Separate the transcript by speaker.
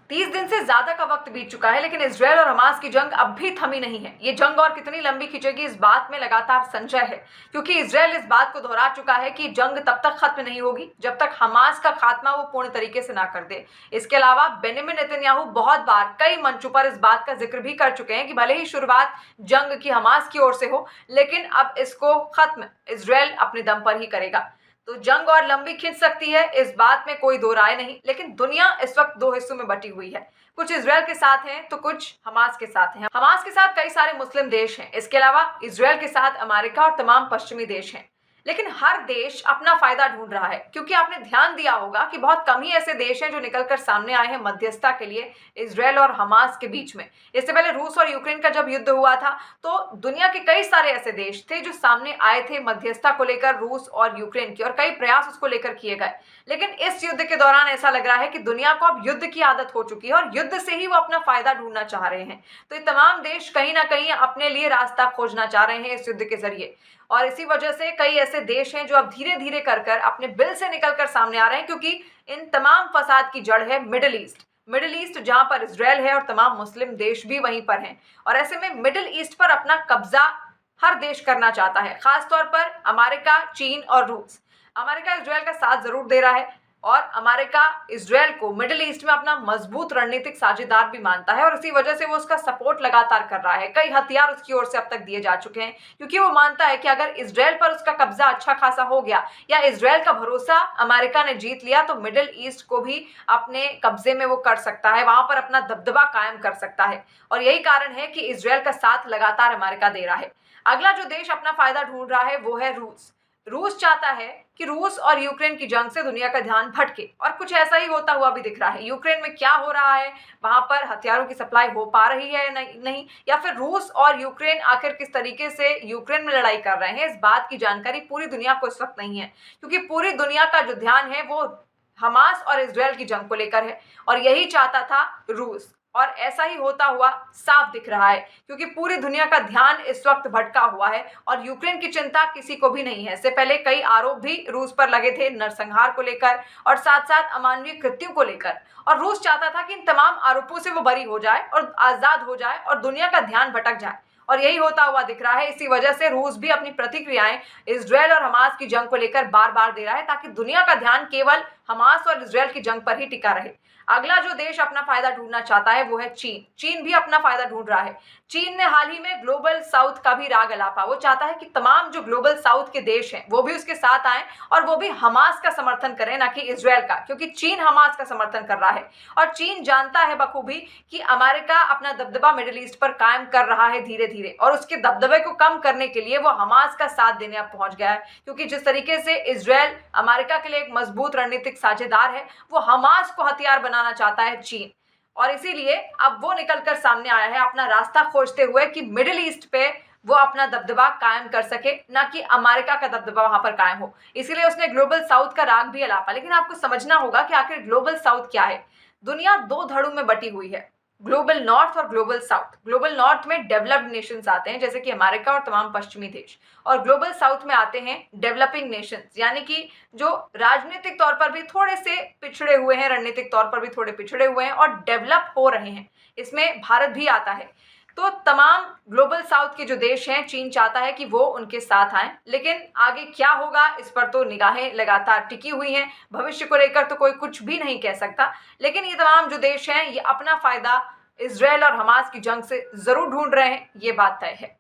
Speaker 1: 30 दिन से ज्यादा का वक्त बीत चुका है, लेकिन इजरायल और हमास की जंग अब भी थमी नहीं है। ये जंग और कितनी लंबी खिंचेगी, इस बात में लगातार संशय है, क्योंकि इजरायल इस बात को दोहरा चुका है कि जंग तब तक खत्म नहीं होगी जब तक हमास का खात्मा वो पूर्ण तरीके से ना कर दे। इसके अलावा बेंजामिन नेतन्याहू बहुत बार कई मंचों पर इस बात का जिक्र भी कर चुके हैं कि भले ही शुरुआत जंग की हमास की ओर से हो, लेकिन अब इसको खत्म इजरायल अपने दम पर ही करेगा। तो जंग और लंबी खिंच सकती है, इस बात में कोई दो राय नहीं, लेकिन दुनिया इस वक्त दो हिस्सों में बटी हुई है। कुछ इजरायल के साथ हैं तो कुछ हमास के साथ हैं। हमास के साथ कई सारे मुस्लिम देश हैं, इसके अलावा इजरायल के साथ अमेरिका और तमाम पश्चिमी देश हैं। लेकिन हर देश अपना फायदा ढूंढ रहा है, क्योंकि आपने ध्यान दिया होगा कि बहुत कम ही ऐसे देश हैं जो निकलकर सामने आए हैं मध्यस्थता के लिए इजरायल और हमास के बीच में। इससे पहले रूस और यूक्रेन का जब युद्ध हुआ था तो दुनिया के कई सारे ऐसे देश थे जो सामने आए थे मध्यस्थता को लेकर, रूस और यूक्रेन की, और कई प्रयास उसको लेकर किए गए। लेकिन इस युद्ध के दौरान ऐसा लग रहा है कि दुनिया को अब युद्ध की आदत हो चुकी है और युद्ध से ही वो अपना फायदा ढूंढना चाह रहे हैं। तो ये तमाम देश कहीं ना कहीं अपने लिए रास्ता खोजना चाह रहे हैं इस युद्ध के जरिए, और इसी वजह से कई ऐसे देश हैं जो अब धीरे धीरे कर अपने बिल से निकलकर सामने आ रहे हैं, क्योंकि इन तमाम फसाद की जड़ है मिडिल ईस्ट, जहां पर इजरायल है और तमाम मुस्लिम देश भी वहीं पर हैं। और ऐसे में मिडिल ईस्ट पर अपना कब्जा हर देश करना चाहता है, खासतौर पर अमेरिका, चीन और रूस। अमेरिका इजरायल का साथ जरूर दे रहा है और अमेरिका इजरायल को मिडिल ईस्ट में अपना मजबूत रणनीतिक साझेदार भी मानता है, और इसी वजह से वो उसका सपोर्ट लगातार कर रहा है। कई हथियार उसकी ओर से अब तक दिए जा चुके हैं, क्योंकि वो मानता है कि अगर इजरायल पर उसका कब्जा अच्छा खासा हो गया या इजरायल का भरोसा अमेरिका ने जीत लिया तो मिडिल ईस्ट को भी अपने कब्जे में वो कर सकता है, वहां पर अपना दबदबा कायम कर सकता है। और यही कारण है कि इजरायल का साथ लगातार अमेरिका दे रहा है। अगला जो देश अपना फायदा ढूंढ रहा है वो है रूस। रूस चाहता है कि रूस और यूक्रेन की जंग से दुनिया का ध्यान भटके, और कुछ ऐसा ही होता हुआ भी दिख रहा है। यूक्रेन में क्या हो रहा है, वहां पर हथियारों की सप्लाई हो पा रही है नहीं, या फिर रूस और यूक्रेन आखिर किस तरीके से यूक्रेन में लड़ाई कर रहे हैं, इस बात की जानकारी पूरी दुनिया को इस वक्त नहीं है, क्योंकि पूरी दुनिया का जो ध्यान है वो हमास और इजरायल की जंग को लेकर है, और यही चाहता था रूस। और ऐसा ही होता हुआ साफ दिख रहा है, क्योंकि पूरी दुनिया का ध्यान इस वक्त भटका हुआ है और यूक्रेन की चिंता किसी को भी नहीं है। इससे पहले कई आरोप भी रूस पर लगे थे नरसंहार को लेकर और साथ साथ अमानवीय कृत्यों को लेकर, और रूस चाहता था कि इन तमाम आरोपों से वो बरी हो जाए और आजाद हो जाए और दुनिया का ध्यान भटक जाए, और यही होता हुआ दिख रहा है। इसी वजह से रूस भी अपनी प्रतिक्रियाएं इजरायल और हमास की जंग को लेकर बार बार दे रहा है, ताकि दुनिया का ध्यान केवल हमास और इजरायल की जंग पर ही टिका रहे। अगला जो देश अपना फायदा ढूंढना चाहता है वो है चीन। चीन भी अपना फायदा ढूंढ रहा है। चीन ने हाल ही में ग्लोबल साउथ का भी राग अलापा। वो चाहता है कि तमाम जो ग्लोबल साउथ के देश हैं वो भी उसके साथ आए और वो भी हमास का समर्थन करें, ना कि इजरायल का, क्योंकि चीन हमास का समर्थन कर रहा है। और चीन जानता है बखूबी कि अमेरिका अपना दबदबा मिडिल ईस्ट पर कायम कर रहा है धीरे धीरे, और उसके दबदबे को कम करने के लिए वो हमास का साथ देने अब पहुंच गया है, क्योंकि जिस तरीके से इजरायल अमेरिका के लिए एक मजबूत रणनीतिक साझेदार है, वो हमास को हथियार बनाना चाहता है चीन। और इसीलिए अब वो निकलकर सामने आया है अपना रास्ता खोजते हुए कि मिडिल ईस्ट पे वो अपना दबदबा कायम कर सके, ना कि अमेरिका का दबदबा वहां पर कायम हो। इसीलिए उसने ग्लोबल साउथ का राग भी अलापा। लेकिन आपको समझना होगा कि आखिर ग्लोबल साउथ क्या है। दुनिया दो धड़ों में बटी हुई है, ग्लोबल नॉर्थ और ग्लोबल साउथ। ग्लोबल नॉर्थ में डेवलप्ड नेशंस आते हैं, जैसे कि अमेरिका और तमाम पश्चिमी देश, और ग्लोबल साउथ में आते हैं डेवलपिंग नेशंस, यानी कि जो राजनीतिक तौर पर भी थोड़े से पिछड़े हुए हैं, रणनीतिक तौर पर भी थोड़े पिछड़े हुए हैं और डेवलप हो रहे हैं। इसमें भारत भी आता है। तो तमाम ग्लोबल साउथ के जो देश हैं, चीन चाहता है कि वो उनके साथ आए, लेकिन आगे क्या होगा इस पर तो निगाहें लगातार टिकी हुई हैं। भविष्य को लेकर तो कोई कुछ भी नहीं कह सकता, लेकिन ये तमाम जो देश हैं ये अपना फायदा इजरायल और हमास की जंग से जरूर ढूंढ रहे हैं, ये बात तय है।